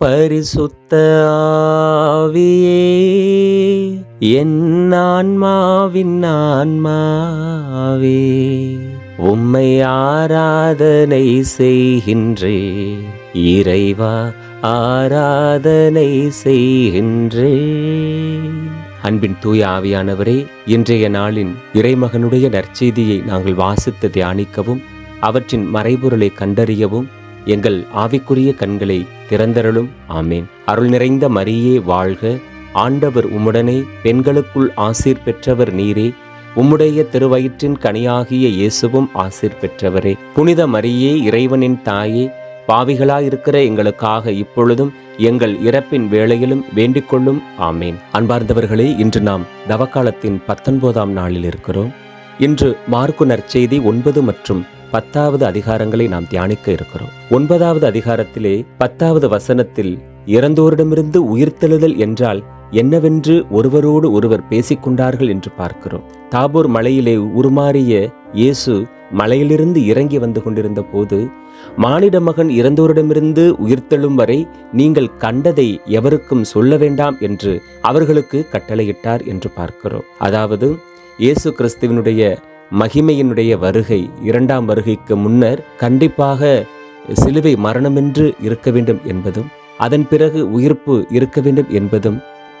பரிசுத்த ஆவியே, என் ஆன்மாவின் ஆன்மாவே, உம்மை ஆராதனை செய்கின்றேன். இறைவா, ஆராதனை செய்கின்றேன். அன்பின் தூய ஆவியானவரே, இன்றைய நாளின் இறைமகனுடைய நற்செய்தியை நாங்கள் வாசித்து தியானிக்கவும் அவற்றின் மறைபொருளை கண்டறியவும் எங்கள் ஆவிக்குரிய கண்களை திறந்தருளும். ஆமேன். அருள் நிறைந்த மரியே வாழ்க, ஆண்டவர் உம்முடனே, பெண்களுக்குள் ஆசீர் பெற்றவர் நீரே, உம்முடைய திருவயிற்றின் கனியாகிய இயேசுவும் ஆசீர் பெற்றவரே. புனித மரியே, இறைவனின் தாயே, பாவிகளாயிருக்கிற எங்களுக்காக இப்பொழுதும் எங்கள் இறப்பின் வேளையிலும் வேண்டிக் கொள்ளும். ஆமேன். அன்பார்ந்தவர்களே, இன்று நாம் தவக்காலத்தின் 19ஆம் நாளில் இருக்கிறோம். இன்று மார்க்கு நற்செய்தி 9 மற்றும் 10வது அதிகாரங்களை நாம் தியானிக்க இருக்கிறோம். 9வது அதிகாரத்திலே 10வது வசனத்தில் இறந்தோரிடமிருந்து உயிர்த்தெழுதல் என்றால் என்னவென்று ஒருவரோடு ஒருவர் பேசிக்கொண்டார்கள் என்று பார்க்கிறோம். தாபோர் மலையிலே உருமாறிய இயேசு மலையிலிருந்து இறங்கி வந்து கொண்டிருந்த போது, மானிட மகன் இறந்தோரிடமிருந்து உயிர்த்தெழும் வரை நீங்கள் கண்டதை எவருக்கும் சொல்ல வேண்டாம் என்று அவர்களுக்கு கட்டளையிட்டார் என்று பார்க்கிறோம். அதாவது இயேசு கிறிஸ்துவினுடைய மகிமையினுடைய வருகை, 2ஆம் வருகைக்கு முன்னர் கண்டிப்பாக சிலுவை மரணமென்று இருக்க வேண்டும் என்பதும், அதன் பிறகு உயிர்ப்பு இருக்க வேண்டும் என்பதும்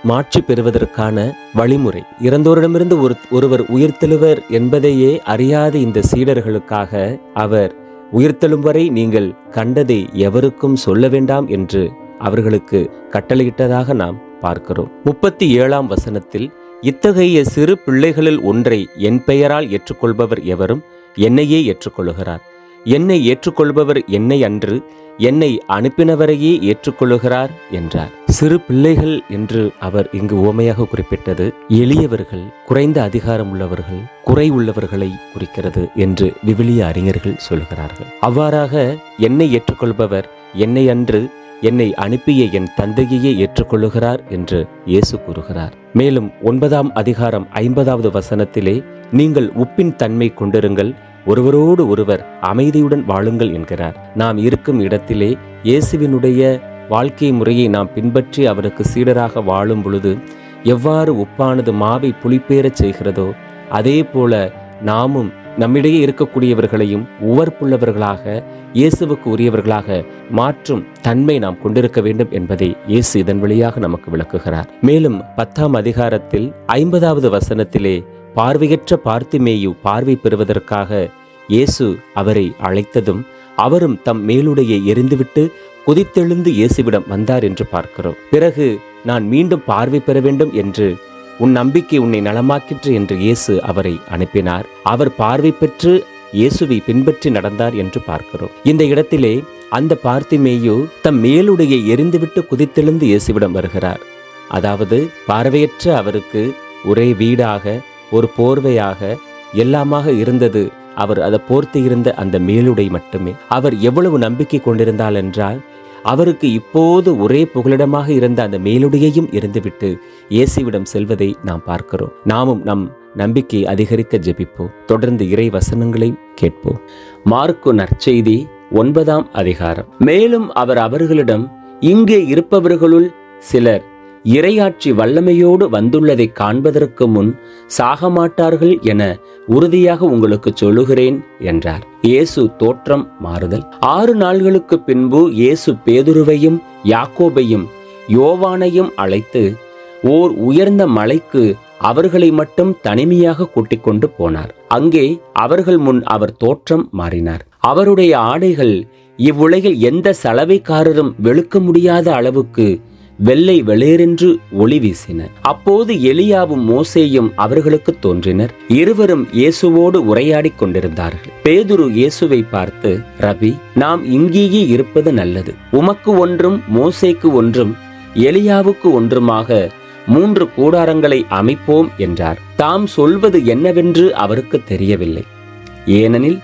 மாட்சி பெறுவதற்கான வழிமுறை. இறந்தோரிடமிருந்து ஒருவர் உயிர்த்தெழுவர் என்பதையே அறியாத இந்த சீடர்களுக்காக அவர் உயிர்த்தெழும் வரை நீங்கள் கண்டதை எவருக்கும் சொல்ல வேண்டாம் என்று அவர்களுக்கு கட்டளையிட்டதாக நாம் பார்க்கிறோம். 37ஆம் வசனத்தில், இத்தகைய சிறு பிள்ளைகளில் ஒன்றை என் பெயரால் ஏற்றுக்கொள்பவர் எவரும் என்னையே ஏற்றுக்கொள்கிறார். என்னை ஏற்றுக்கொள்பவர் என்னை அன்று, என்னை அனுப்பினவரையே ஏற்றுக்கொள்ளுகிறார் என்றார். சிறு பிள்ளைகள் என்று அவர் இங்கு உவமையாக குறிப்பிட்டது எளியவர்கள், குறைந்த அதிகாரம் உள்ளவர்கள், குறை உள்ளவர்களை குறிக்கிறது என்று விவிலிய அறிஞர்கள் சொல்கிறார்கள். அவ்வாறாக என்னை ஏற்றுக்கொள்பவர் என்னை அன்று, என்னை அனுப்பிய என் தந்தையையே ஏற்றுக்கொள்ளுகிறார் என்று இயேசு கூறுகிறார். மேலும் 9ஆம் அதிகாரம் 50வது வசனத்திலே, நீங்கள் உப்பின் தன்மை கொண்டிருங்கள், ஒருவரோடு ஒருவர் அமைதியுடன் வாழுங்கள் என்கிறார். நாம் இருக்கும் இடத்திலே இயேசுவினுடைய வாழ்க்கை முறையை நாம் பின்பற்றி அவருக்கு சீடராக வாழும் பொழுது எவ்வாறு உப்பானது மாவை புளிப்பேறச் செய்கிறதோ, அதே போல நாமும் நம்மிடையே இருக்கக்கூடியவர்களையும் உவர்ப்புள்ளவர்களாக, இயேசுவுக்கு உரியவர்களாக மாற்றும் தன்மை நாம் கொண்டிருக்க வேண்டும் என்பதை இயேசு இதன் வழியாக நமக்கு விளக்குகிறார். மேலும் 10ஆம் அதிகாரத்தில் 50வது வசனத்திலே, பார்வையற்ற பார்த்திமேயு பார்வை பெறுவதற்காக இயேசு அவரை அழைத்ததும் அவரும் தம் மேலுடையை எறிந்துவிட்டு குதித்தெழுந்து இயேசுவிடம் வந்தார் என்று பார்க்கிறோம். பிறகு நான் மீண்டும் பார்வை பெற வேண்டும் என்று, உன் நம்பிக்கை உன்னை நலமாக்கிற்று என்று இயேசு அவரை அனுப்பினார். அவர் பார்வை பெற்று இயேசுவை பின்பற்றி நடந்தார் என்று பார்க்கிறோம். இந்த இடத்திலே அந்த பார்த்திமேயு தம் மேலுடையை எறிந்துவிட்டு குதித்தெழுந்து இயேசுவிடம் வருகிறார். அதாவது பார்வையற்ற அவருக்கு ஒரே வீடாக, ஒரு போர்வையாக, எல்லாமாக இருந்தது அவர் அதை போர்த்தி இருந்த அந்த மேலுடை மட்டுமே. அவர் எவ்வளவு நம்பிக்கை கொண்டிருந்தால் என்றால், அவருக்கு இப்போது ஒரே புகலிடமாக இருந்த அந்த மேலுடையையும் இருந்துவிட்டு இயேசுவிடம் செல்வதை நாம் பார்க்கிறோம். நாமும் நம் நம்பிக்கை அதிகரிக்க ஜெபிப்போம். தொடர்ந்து இறை வசனங்களை கேட்போம். மார்க்கு நற்செய்தி 9ஆம் அதிகாரம். மேலும் அவர் அவர்களிடம், இங்கே இருப்பவர்களுள் சிலர் இறையாட்சி வல்லமையோடு வந்துள்ளதை காண்பதற்கு முன் சாகமாட்டார்கள் என உறுதியாக உங்களுக்கு சொல்லுகிறேன் என்றார். இயேசு தோற்றம் மாறுதல். 6 நாள்களுக்கு பின்பு இயேசு பேதுருவையும் யாக்கோபையும் யோவானையும் அழைத்து ஓர் உயர்ந்த மலைக்கு அவர்களை மட்டும் தனிமையாக கூட்டிக் கொண்டு போனார். அங்கே அவர்கள் முன் அவர் தோற்றம் மாறினார். அவருடைய ஆடைகள் இவ்வுலகில் எந்த சலவைக்காரரும் வெளுக்க முடியாத அளவுக்கு வெள்ளை வெளிரென்று ஒளி வீசின. அப்போது எலியாவும் மோசேயும் அவர்களுக்கு தோன்றினர். இருவரும் இயேசுவோடு உரையாடி கொண்டிருந்தார்கள். பேதுரு இயேசுவை பார்த்து, ரபி, நாம் இங்கேயே இருப்பது நல்லது. உமக்கு ஒன்றும், மோசேக்கு ஒன்றும், எலியாவுக்கு ஒன்றுமாக 3 கூடாரங்களை அமைப்போம் என்றார். தாம் சொல்வது என்னவென்று அவருக்கு தெரியவில்லை. ஏனெனில்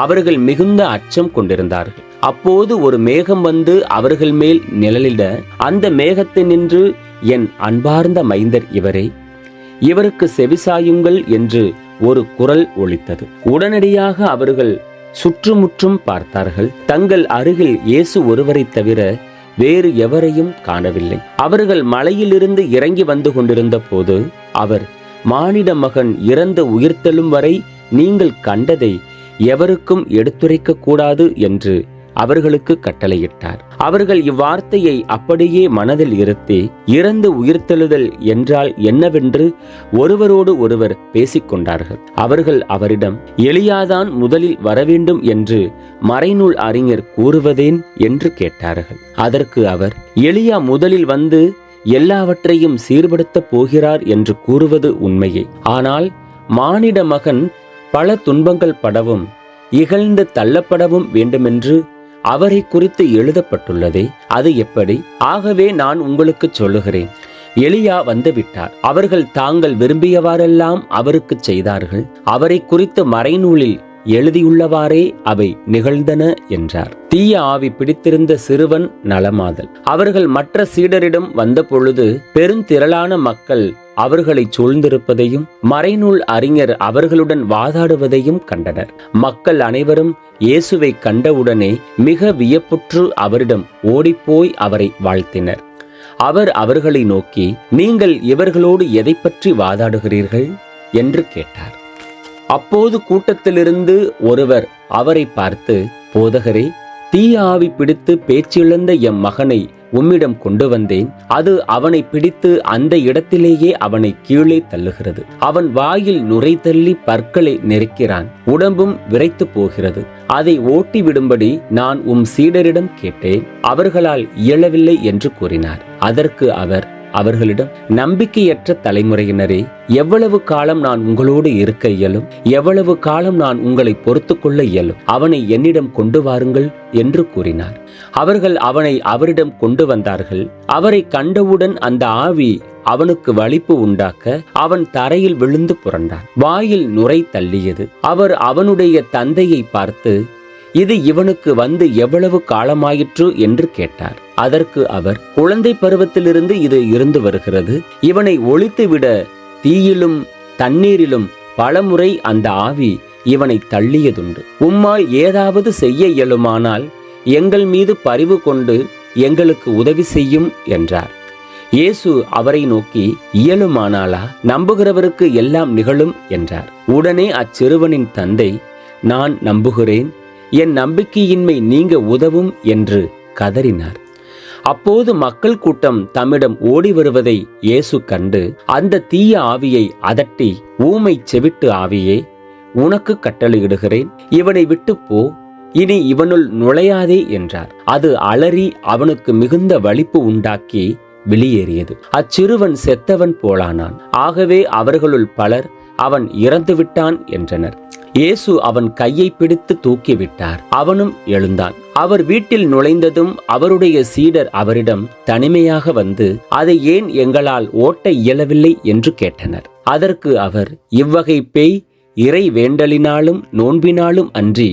அவர்கள் மிகுந்த அச்சம் கொண்டிருந்தார்கள். அப்போது ஒரு மேகம் வந்து அவர்கள் மேல் நிழலிட, அந்த மேகத்தினின்று, என் அன்பார்ந்த மைந்தர் இவரே, இவருக்கு செவிசாயுங்கள் என்று ஒரு குரல் ஒலித்தது. உடனடியாக அவர்கள் சுற்றுமுற்றும் பார்த்தார்கள். தங்கள் அருகில் இயேசு ஒருவரை தவிர வேறு எவரையும் காணவில்லை. அவர்கள் மலையிலிருந்து இறங்கி வந்து கொண்டிருந்த போது அவர், மானிட மகன் இறந்து உயிர்த்தெழும் வரை நீங்கள் கண்டதை எவருக்கும் எடுத்துரைக்க கூடாது என்று அவர்களுக்கு கட்டளையிட்டார். அவர்கள் இவ்வார்த்தையை அப்படியே மனதில் இருத்தி, இறந்து உயிர்த்தெழுதல் என்றால் என்னவென்று ஒருவரோடு ஒருவர் பேசிக்கொண்டார்கள். அவர்கள் அவரிடம், எலியாதான் முதலில் வரவேண்டும் என்று மறைநூல் அறிஞர் கூறுவதேன் என்று கேட்டார்கள். அதற்கு அவர், எலியா முதலில் வந்து எல்லாவற்றையும் சீர்படுத்தப் போகிறார் என்று கூறுவது உண்மையே. ஆனால் மானிட மகன் பல துன்பங்கள் படவும் இகழ்ந்து தள்ளப்படவும் வேண்டுமென்று அவரை குறித்து எழுதப்பட்டுள்ளதே, அது எப்படி? ஆகவே நான் உங்களுக்கு சொல்லுகிறேன், எலியா வந்துவிட்டார். அவர்கள் தாங்கள் விரும்பியவாறெல்லாம் அவருக்கு செய்தார்கள். அவரை குறித்து மறைநூலில் எழுதியுள்ளவாறே அவை நிகழ்ந்தன என்றார். தீய ஆவி பிடித்திருந்த சிறுவன் நலமாதல். அவர்கள் மற்ற சீடரிடம் வந்த பொழுது பெருந்திரளான மக்கள் அவர்களை சூழ்ந்திருப்பதையும் மறைநூல் அறிஞர் அவர்களுடன் வாதாடுவதையும் கண்டனர். மக்கள் அனைவரும் இயேசுவை கண்டவுடனே மிக வியப்புற்று அவரிடம் ஓடிப்போய் அவரை வாழ்த்தினர். அவர் அவர்களை நோக்கி, நீங்கள் இவர்களோடு எதை பற்றி வாதாடுகிறீர்கள் என்று கேட்டார். அப்போது கூட்டத்திலிருந்து ஒருவர் அவரை பார்த்து, போதகரே, தீய ஆவி பிடித்து பேச்சிழந்த எம் மகனை உம்மிடம் கொண்டு வந்தேன். அது அவனை பிடித்து அந்த இடத்திலேயே அவனை கீழே தள்ளுகிறது. அவன் வாயில் நுரை தள்ளி பற்களை நெருக்கிறான். உடம்பும் விரைத்து போகிறது. அதை ஓட்டி விடும்படி நான் உம் சீடரிடம் கேட்டேன். அவர்களால் இயலவில்லை என்று கூறினார். அதற்கு அவர் அவர்களிடம், நம்பிக்கையற்ற தலைமுறையினரே, எவ்வளவு காலம் நான் உங்களோடு இருக்க இயலும்? எவ்வளவு காலம் நான் உங்களை பொறுத்து கொள்ள இயலும்? அவனை என்னிடம் கொண்டு வாருங்கள் என்று கூறினார். அவர்கள் அவனை அவரிடம் கொண்டு வந்தார்கள். அவரை கண்டவுடன் அந்த ஆவி அவனுக்கு வலிப்பு உண்டாக்க அவன் தரையில் விழுந்து புரண்டான். வாயில் நுரை தள்ளியது. அவர் அவனுடைய தந்தையை பார்த்து, இது இவனுக்கு வந்து எவ்வளவு காலமாயிற்று என்று கேட்டார். அதற்கு அவர், குழந்தை பருவத்திலிருந்து இது இருந்து வருகிறது. இவனை ஒழித்துவிட தீயிலும் தண்ணீரிலும் பலமுறை அந்த ஆவி இவனை தள்ளியதுண்டு. உம்மால் ஏதாவது செய்ய இயலுமானால் எங்கள் மீது பரிவு கொண்டு எங்களுக்கு உதவி செய்யும் என்றார். இயேசு அவரை நோக்கி, இயலுமானாலா? நம்புகிறவருக்கு எல்லாம் நிகழும் என்றார். உடனே அச்சிறுவனின் தந்தை, நான் நம்புகிறேன், என் நம்பிக்கையின்மை நீங்க உதவும் என்று கதறினார். அப்போது மக்கள் கூட்டம் தம்மிடம் ஓடி வருவதை இயேசு கண்டு அந்த தீய ஆவியை அதட்டி, ஊமை செவிட்டு ஆவியே, உனக்கு கட்டளையிடுகிறேன், இவனை விட்டு போ, இனி இவனுள் நுழையாதே என்றார். அது அலறி அவனுக்கு மிகுந்த வலிப்பு உண்டாக்கி வெளியேறியது. அச்சிறுவன் செத்தவன் போலானான். ஆகவே அவர்களுள் பலர், அவன் இறந்துவிட்டான் என்றனர். இயேசு அவன் கையை பிடித்து தூக்கிவிட்டார். அவனும் எழுந்தான். அவர் வீட்டில் நுழைந்ததும் அவருடைய சீடர் அவரிடம் தனிமையாக வந்து, அதை ஏன் எங்களால் ஓட்ட இயலவில்லை என்று கேட்டனர். அதற்கு அவர், இவ்வகை பேய் இறை வேண்டலினாலும் நோன்பினாலும் அன்றி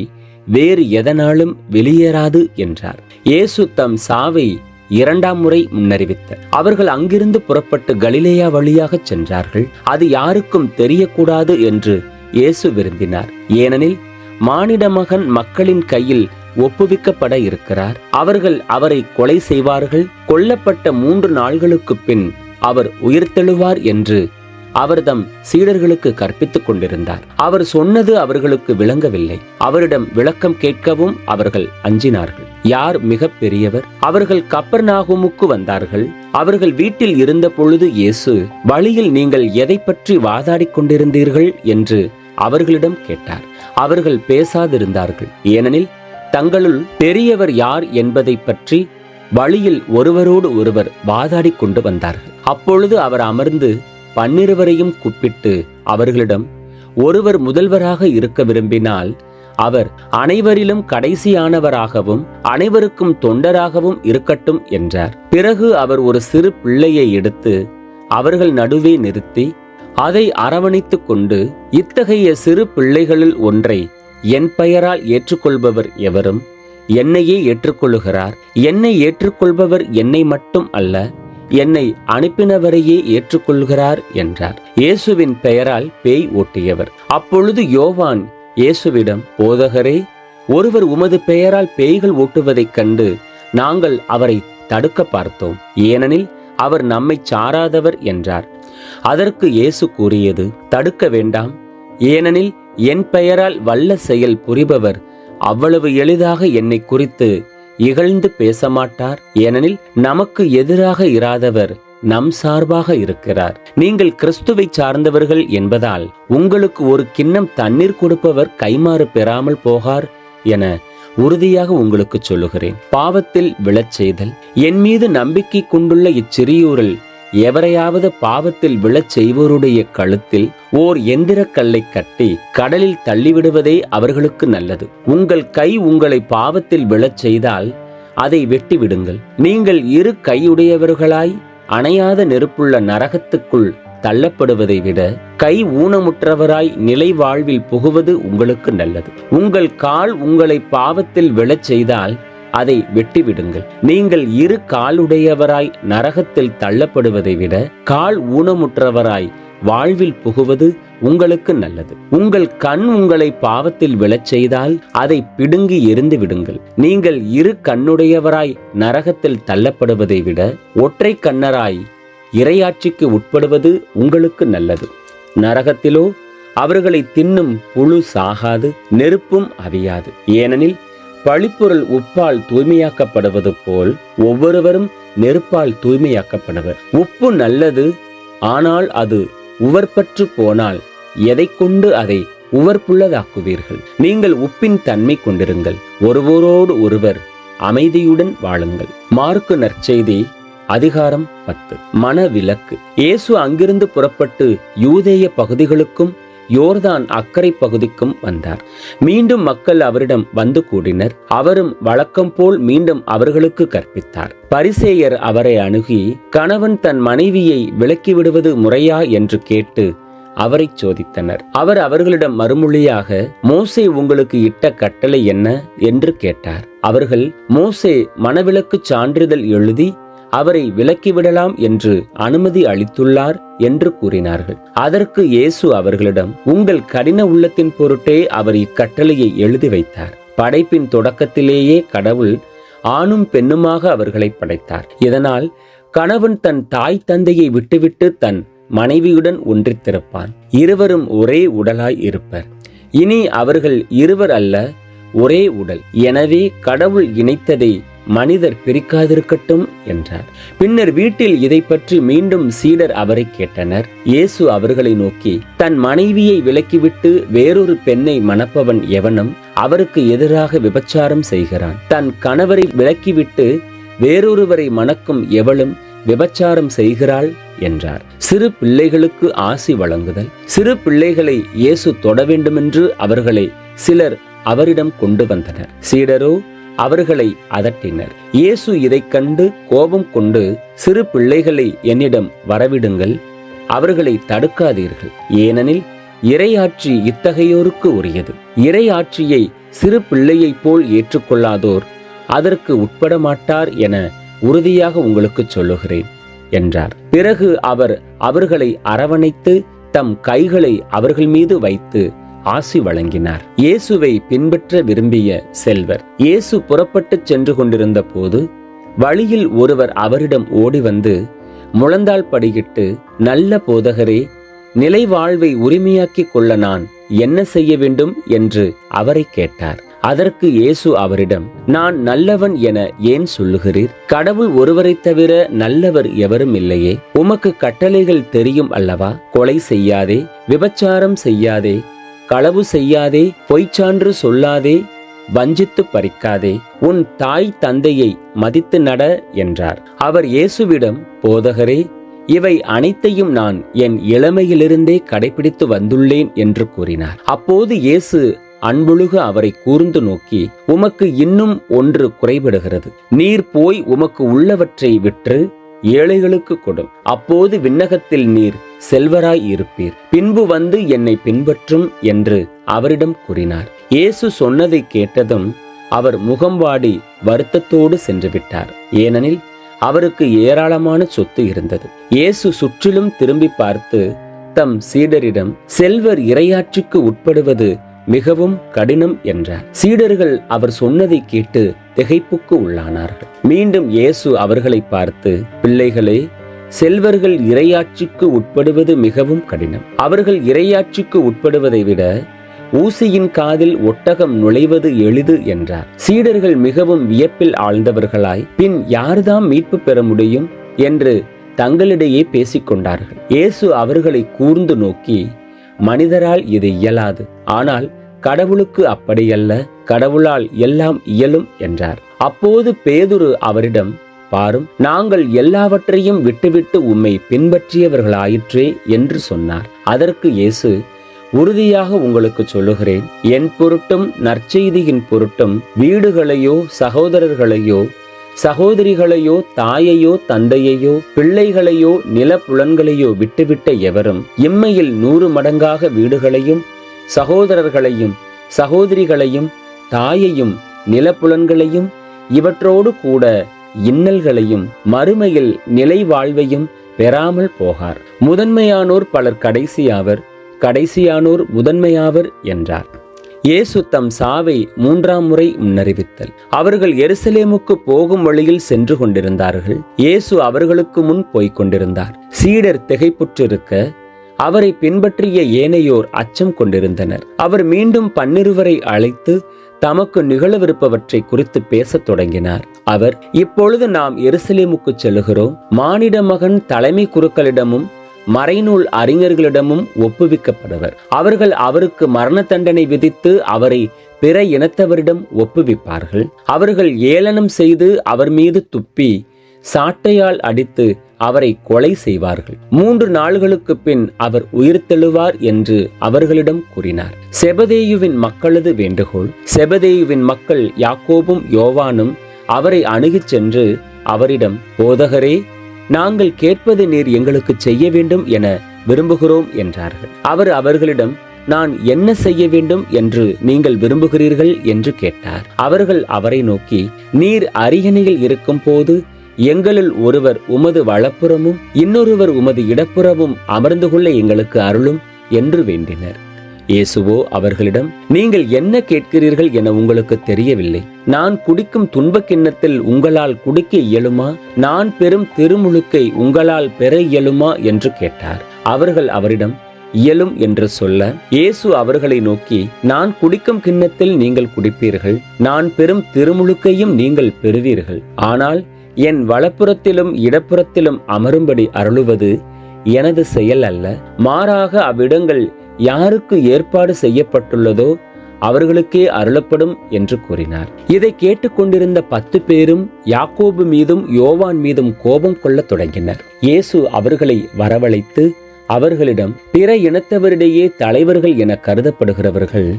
வேறு எதனாலும் வெளியேறாது என்றார். இயேசு தம் சாவை 2ஆம் முறை முன்னறிவித்தார். அவர்கள் அங்கிருந்து புறப்பட்டு கலிலேயா வழியாக சென்றார்கள். அது யாருக்கும் தெரியக்கூடாது என்று இயேசு விரும்பினார். ஏனெனில் மானிட மகன் மக்களின் கையில் ஒப்புவிக்கப்பட இருக்கிறார். அவர்கள் அவரை கொலை செய்வார்கள். கொல்லப்பட்ட 3 நாள்களுக்கு பின் அவர் உயிர்த்தெழுவார் என்று அவர் தம் சீடர்களுக்கு கற்பித்துக் கொண்டிருந்தார். அவர் சொன்னது அவர்களுக்கு விளங்கவில்லை. அவரிடம் விளக்கம் கேட்கவும் அவர்கள் அஞ்சினார்கள். யார் மிக பெரியவர்? அவர்கள் கப்பர்நாகூமுக்கு வந்தார்கள். அவர்கள் வீட்டில் இருந்த பொழுது இயேசு, வழியில் நீங்கள் எதை பற்றி வாதாடிக் கொண்டிருந்தீர்கள் என்று அவர்களிடம் கேட்டார். அவர்கள் பேசாதிருந்தார்கள். ஏனெனில் தங்களுள் பெரியவர் யார் என்பதை பற்றி வழியில் ஒருவரோடு ஒருவர் வாதாடிக் கொண்டு வந்தார்கள். அப்பொழுது அவர் அமர்ந்து 12 கூப்பிட்டு அவர்களிடம், ஒருவர் முதல்வராக இருக்க விரும்பினால் அவர் அனைவரிலும் கடைசியானவராகவும் அனைவருக்கும் தொண்டராகவும் இருக்கட்டும் என்றார். பிறகு அவர் ஒரு சிறு பிள்ளையை எடுத்து அவர்கள் நடுவே நிறுத்தி அதை அரவணைத்துக் கொண்டு, இத்தகைய சிறு பிள்ளைகளில் ஒன்றை என் பெயரால் ஏற்றுக்கொள்பவர் எவரும் என்னையே ஏற்றுக்கொள்ளுகிறார். என்னை ஏற்றுக்கொள்பவர் என்னை மட்டும் அல்ல, என்னை அனுப்பினவரையே ஏற்றுக்கொள்கிறார் என்றார். இயேசுவின் பெயரால் பேய் ஓட்டியவர். அப்பொழுது யோவான் இயேசுவிடம், போதகரே, ஒருவர் உமது பெயரால் பேய்கள் ஓட்டுவதைக் கண்டு நாங்கள் அவரை தடுக்க பார்த்தோம், ஏனெனில் அவர் நம்மை சாராதவர் என்றார். அதற்கு இயேசு கூறியது, தடுக்க வேண்டாம், ஏனெனில் என் பெயரால் வல்ல செயல் புரிபவர் அவ்வளவு எளிதாக என்னை குறித்து இகழ்ந்து பேச மாட்டார். ஏனெனில் நமக்கு எதிராக இராதவர் நம் சார்பாக இருக்கிறார். நீங்கள் கிறிஸ்துவை சார்ந்தவர்கள் என்பதால் உங்களுக்கு ஒரு கிண்ணம் தண்ணீர் கொடுப்பவர் கைமாறு பெறாமல் போகார் என உறுதியாக உங்களுக்கு சொல்லுகிறேன். பாவத்தில் விழச் செய்தல். என் மீது நம்பிக்கை கொண்டுள்ள இச்சிறியோரில் எவரையாவது பாவத்தில் விழச் செய்வோருடைய கழுத்தில் ஓர் எந்திரக்கல்லை கட்டி கடலில் தள்ளிவிடுவதே அவர்களுக்கு நல்லது. உங்கள் கை உங்களை பாவத்தில் விழச் செய்தால் அதை வெட்டிவிடுங்கள். நீங்கள் இரு கையுடையவர்களாய் அணையாத நெருப்புள்ள நரகத்துக்குள் தள்ளப்படுவதை விட கை ஊனமுற்றவராய் நிலை வாழ்வில் புகுவது உங்களுக்கு நல்லது. உங்கள் கால் உங்களை பாவத்தில் விழச் செய்தால் அதை வெட்டிவிடுங்கள். நீங்கள் இரு காலுடையவராய் நரகத்தில் தள்ளப்படுவதை விட கால் ஊனமுற்றவராய் வாழ்வில் புகுவது உங்களுக்கு நல்லது. உங்கள் கண் உங்களை பாவத்தில் விழச் செய்தால் அதை பிடுங்கி எறிந்து விடுங்கள். நீங்கள் இரு கண்ணுடையவராய் நரகத்தில் தள்ளப்படுவதை விட ஒற்றை கண்ணராய் இறையாட்சிக்கு உட்படுவது உங்களுக்கு நல்லது. நரகத்திலோ அவர்களை தின்னும் புழு சாகாது, நெருப்பும் அவியாது. ஏனெனில் பழிப்பொருள் உப்பால் தூய்மையாக்கப்படுவது போல் ஒவ்வொருவரும் நெருப்பால் தூய்மையாக்கப்படுவர். உப்பு நல்லது, ஆனால் அது உவர்பற்று போனால் எதை கொண்டு அதை உவர்ப்புள்ளதாக்குவீர்கள்? நீங்கள் உப்பின் தன்மை கொண்டிருங்கள், ஒருவரோடு ஒருவர் அமைதியுடன் வாழுங்கள். மார்க்கு நற்செய்தி அதிகாரம் 10. மனவிலக்கு. இயேசு அங்கிருந்து புறப்பட்டு யூதேய பகுதிகளுக்கும் யோர்தான் அக்கரை பகுதிக்கும் வந்தார். மீண்டும் மக்கள் அவரிடம் வந்து கூடினர். அவரும் வழக்கம் போல் மீண்டும் அவர்களுக்கு கற்பித்தார். பரிசேயர் அவரை அணுகி, கணவன் தன் மனைவியை விலக்கிவிடுவது முறையா என்று கேட்டு அவரை சோதித்தனர். அவர் அவர்களிடம் மறுமொழியாக, மோசே உங்களுக்கு இட்ட கட்டளை என்ன என்று கேட்டார். அவர்கள், மோசே மனவிலக்கு சான்றிதழ் எழுதி அவரை விலக்கிவிடலாம் என்று அனுமதி அளித்துள்ளார் என்று கூறினார்கள். அதற்கு இயேசு அவர்களிடம், உங்கள் கடின உள்ளத்தின் பொருட்டே அவர் இக்கட்டளையை எழுதி வைத்தார். படைப்பின் தொடக்கத்திலேயே கடவுள் ஆணும் பெண்ணுமாக அவர்களை படைத்தார். இதனால் கணவன் தன் தாய் தந்தையை விட்டுவிட்டு தன் மனைவியுடன் ஒன்றித்திருப்பான். இருவரும் ஒரே உடலாய் இருப்பர். இனி அவர்கள் இருவர் அல்ல, ஒரே உடல். எனவே கடவுள் இணைத்ததை மனிதர் பிரிக்காதிருக்கட்டும் என்றார். பின்னர் வீட்டில் இதை பற்றி மீண்டும் சீடர் அவரை கேட்டனர். இயேசு அவர்களை நோக்கி, தன் மனைவியை விலக்கிவிட்டு வேறொரு பெண்ணை மணப்பவன் எவனும் அவருக்கு எதிராக விபச்சாரம் செய்கிறான். தன் கணவரை விலக்கிவிட்டு வேறொருவரை மணக்கும் எவளும் விபச்சாரம் செய்கிறாள் என்றார். சிறு பிள்ளைகளுக்கு ஆசி வழங்குதல். சிறு பிள்ளைகளை இயேசு தொட வேண்டுமென்று அவர்களை சிலர் அவரிடம் கொண்டு வந்தனர். சீடரோ அவர்களை அதட்டினர். இயேசு இதைக் கண்டு கோபம் கொண்டு, சிறு பிள்ளைகளை என்னிடம் வரவிடுங்கள், அவர்களை தடுக்காதீர்கள், ஏனெனில் இறையாட்சி இத்தகையோருக்கு உரியது. இறையாட்சியை சிறு பிள்ளையைப் போல் ஏற்றுக்கொள்ளாதோர் அதற்கு உட்பட மாட்டார் என உறுதியாக உங்களுக்கு சொல்லுகிறேன் என்றார். பிறகு அவர் அவர்களை அரவணைத்து தம் கைகளை அவர்கள் மீது வைத்து ஆசி வழங்கினார். இயேசுவை பின்பற்ற விரும்பிய செல்வர். இயேசு புறப்பட்டு சென்று கொண்டிருந்த போது வழியில் ஒருவர் அவரிடம் ஓடி வந்து முழந்தாள் படியிட்டு, நல்ல போதகரே, நிலை வாழ்வை உரிமையாக்கிக் கொள்ள நான் என்ன செய்ய வேண்டும் என்று அவரை கேட்டார். அதற்கு இயேசு அவரிடம், நான் நல்லவன் என ஏன் சொல்லுகிறீர்? கடவுள் ஒருவரை தவிர நல்லவர் எவரும் இல்லையே. உமக்கு கட்டளைகள் தெரியும் அல்லவா? கொலை செய்யாதே, விபச்சாரம் செய்யாதே, களவு செய்யாதே, பொய்ச்சான்று சொல்லாதே, வஞ்சித்து பறிக்காதே, உன் தாய் தந்தையை மதித்து நட என்றார். அவர் இயேசுவிடம், போதகரே, இவை அனைத்தையும் நான் என் இளமையிலிருந்தே கடைபிடித்து வந்துள்ளேன் என்று கூறினார். அப்போது இயேசு அன்புழுக அவரை கூர்ந்து நோக்கி, உமக்கு இன்னும் ஒன்று குறைபடுகிறது. நீர் போய் உமக்கு உள்ளவற்றை விற்று ஏழைகளுக்கு கொடும். அப்போது விண்ணகத்தில் நீர் செல்வராய் இருப்பீர். பின்பு வந்து என்னை பின்பற்றும் என்று அவரிடம் கூறினார். இயேசு சொன்னதை கேட்டதும் அவர் முகம் வாடி வருத்தத்தோடு சென்று விட்டார். ஏனெனில் அவருக்கு ஏராளமான சொத்து இருந்தது. இயேசு சுற்றிலும் திரும்பி பார்த்து தம் சீடரிடம், செல்வர் இறையாட்சிக்கு உட்படுவது மிகவும் கடினம் என்றார். சீடர்கள் அவர் சொன்னதை கேட்டு திகைப்புக்கு உள்ளானார்கள். மீண்டும் இயேசு அவர்களை பார்த்து, பிள்ளைகளே, செல்வர்கள் இறையாட்சிக்கு உட்படுவது மிகவும் கடினம். அவர்கள் இறையாட்சிக்கு உட்படுவதை விட ஊசியின் காதில் ஒட்டகம் நுழைவது எளிது என்றார். சீடர்கள் மிகவும் வியப்பில் ஆழ்ந்தவர்களாய், பின் யார்தாம் மீட்பு பெற முடியும் என்று தங்களிடையே பேசிக்கொண்டார்கள். இயேசு அவர்களை கூர்ந்து நோக்கி, மனிதரால் இது இயலாது, ஆனால் கடவுளுக்கு அப்படியல்ல, கடவுளால் எல்லாம் இயலும் என்றார். அப்போது பேதுரு அவரிடம், பாரும், நாங்கள் எல்லாவற்றையும் விட்டுவிட்டு உம்மை பின்பற்றியவர்களாயிற்றே என்று சொன்னார். அதற்கு இயேசு, உறுதியாக உங்களுக்கு சொல்லுகிறேன், என் பொருட்டும் நற்செய்தியின் பொருட்டும் வீடுகளையோ சகோதரர்களையோ சகோதரிகளையோ தாயையோ தந்தையையோ பிள்ளைகளையோ நிலப்புலன்களையோ விட்டுவிட்ட எவரும் இம்மையில் 100 மடங்காக வீடுகளையும் சகோதரர்களையும் சகோதரிகளையும் தாயையும் நிலப்புலன்களையும் இவற்றோடு கூட இன்னல்களையும் மறுமையில் நிலை வாழ்வையும் பெறாமல் போகார். முதன்மையானோர் பலர் கடைசியாவர், கடைசியானோர் முதன்மையாவர் என்றார். இயேசு தம் சாவை 3ஆம் முறை முன்னறிவித்தல். அவர்கள் எருசலேமுக்கு போகும் வழியில் சென்று கொண்டிருந்தார்கள். இயேசு அவர்களுக்கு முன் போய்க் கொண்டிருந்தார். சீடர் திகைப்புற்றிருக்க அவரை பின்பற்றிய ஏனையோர் அச்சம் கொண்டிருந்தனர். அவர் மீண்டும் 12 அழைத்து தமக்கு நிகழவிருப்பவற்றை குறித்து பேசத் தொடங்கினார். அவர், இப்பொழுது நாம் எருசலேமுக்கு செல்லுகிறோம். மானிட மகன் தலைமை குருக்களிடமும் மறைநூல் அறிஞர்களிடமும் ஒப்புவிக்கப்படுவர். அவர்கள் அவருக்கு மரண தண்டனை விதித்து அவரை பிற இனத்தவரிடம் ஒப்புவிப்பார்கள். அவர்கள் ஏளனம் செய்து அவர் மீது துப்பி சாட்டையால் அடித்து அவரை கொலை செய்வார்கள். 3 நாள்களுக்கு பின் அவர் உயிர்த்தெழுவார் என்று அவர்களிடம் கூறினார். செபதேயுவின் மக்களது வேண்டுகோள். செபதேயுவின் மக்கள் யாக்கோபும் யோவானும் அவரை அணுகிச் சென்று அவரிடம், போதகரே, நாங்கள் கேட்பது நீர் எங்களுக்கு செய்ய வேண்டும் என விரும்புகிறோம் என்றார்கள். அவர் அவர்களிடம், நான் என்ன செய்ய வேண்டும் என்று நீங்கள் விரும்புகிறீர்கள் என்று கேட்டார். அவர்கள் அவரை நோக்கி, நீர் அரியணையில் இருக்கும் போது எங்களுள் ஒருவர் உமது வலப்புறமும் இன்னொருவர் உமது இடப்புறமும் அமர்ந்து கொள்ள எங்களுக்கு அருளும் என்று வேண்டினர். இயேசுவோ அவர்களிடம், நீங்கள் என்ன கேட்கிறீர்கள் என உங்களுக்கு தெரியவில்லை. நான் குடிக்கும் துன்பக் கிண்ணத்தில் உங்களால் குடிக்க இயலுமா? நான் பெறும் திருமுழுக்கை உங்களால் பெற இயலுமா என்று கேட்டார். அவர்கள் அவரிடம், இயலும் என்று சொல்ல, இயேசு அவர்களை நோக்கி, நான் குடிக்கும் கிண்ணத்தில் நீங்கள் குடிப்பீர்கள், நான் பெறும் திருமுழுக்கையும் நீங்கள் பெறுவீர்கள். ஆனால் என் வலப்புறத்திலும் இடப்புறத்திலும் அமரும்படி அருளுவது எனது செயல் அல்ல, மாறாக அவ்விடங்கள் யாருக்கு ஏற்பாடு செய்யப்பட்டுள்ளதோ அவர்களுக்கே அருளப்படும் என்று கூறினார். இதை கேட்டுக்கொண்டிருந்த 10 பேரும் யாக்கோபு மீதும் யோவான் மீதும் கோபம் கொள்ளத் தொடங்கினர். இயேசு அவர்களை வரவழைத்து அவர்களிடம், பிற இனத்தவரிடையே தலைவர்கள் என கருதப்படுகிறவர்கள்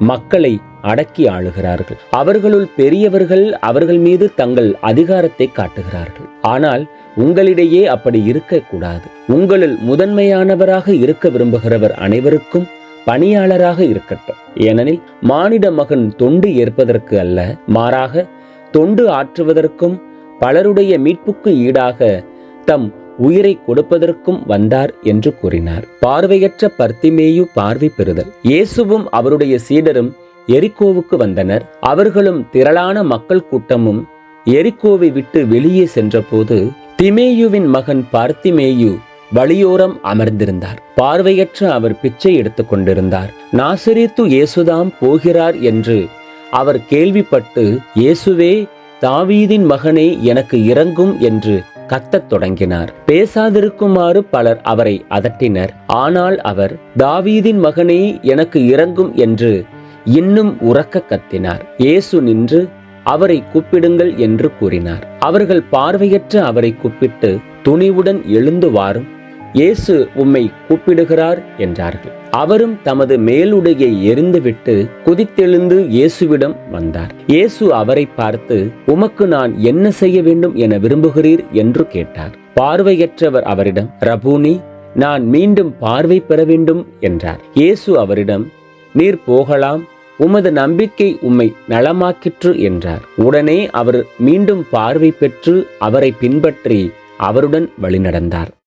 மக்களை அடக்கி ஆளுகிறார்கள். அவர்களுள் பெரியவர்கள் அவர்கள் மீது தங்கள் அதிகாரத்தை காட்டுகிறார்கள். ஆனால் உங்களிடையே அப்படி இருக்கக்கூடாது. உங்களில் முதன்மையானவராக இருக்க விரும்புகிறவர் அனைவருக்கும் பணியாளராக இருக்கட்டும். ஏனெனில் மானிட மகன் தொண்டு ஏற்பதற்கு அல்ல, மாறாக தொண்டு ஆற்றுவதற்கும் பலருடைய மீட்புக்கு ஈடாக தம் உயிரை கொடுப்பதற்கும் வந்தார் என்று கூறினார். பார்வையற்ற பர்த்திமேயு பார்வை பெறுதல். இயேசுவும் அவருடைய சீடரும் எரிகோவுக்கு வந்தனர். அவர்களும் திரளான மக்கள் கூட்டமும் எரிகோவை விட்டு வெளியே சென்றபோது திமேயுவின் மகன் பார்த்திமேயு வழியோரம் அமர்ந்திருந்தார். பார்வையற்ற அவர் பிச்சை எடுத்துக் கொண்டிருந்தார். நாசரேத்து இயேசுதாம் போகிறார் என்று அவர் கேள்விப்பட்டு, இயேசுவே, தாவீதின் மகனே, எனக்கு இரங்கும் என்று கத்தத் தொடங்கினார். பேசாதிருக்குமாறு பலர் அவரை அதட்டினர். ஆனால் அவர், தாவீதின் மகனே, எனக்கு இரங்கும் என்று இன்னும் உரக்க கத்தினார். இயேசு நின்று, அவரை கூப்பிடுங்கள் என்று கூறினார். அவர்கள் பார்வையற்ற அவரை கூப்பிட்டு, துணிவுடன் எழுந்து வாரும், இயேசு உம்மை கூப்பிடுகிறார் என்றார்கள். அவரும் தமது மேலுடையை எறிந்துவிட்டு குதித்தெழுந்து இயேசுவிடம் வந்தார். இயேசு அவரை பார்த்து, உமக்கு நான் என்ன செய்ய வேண்டும் என விரும்புகிறீர் என்று கேட்டார். பார்வையற்றவர் அவரிடம், ரபூனி, நான் மீண்டும் பார்வை பெற வேண்டும் என்றார். இயேசு அவரிடம், நீர் போகலாம், உமது நம்பிக்கை உம்மை நலமாக்கிற்று என்றார். உடனே அவர் மீண்டும் பார்வை பெற்று அவரை பின்பற்றி அவருடன் வழிநடந்தார்.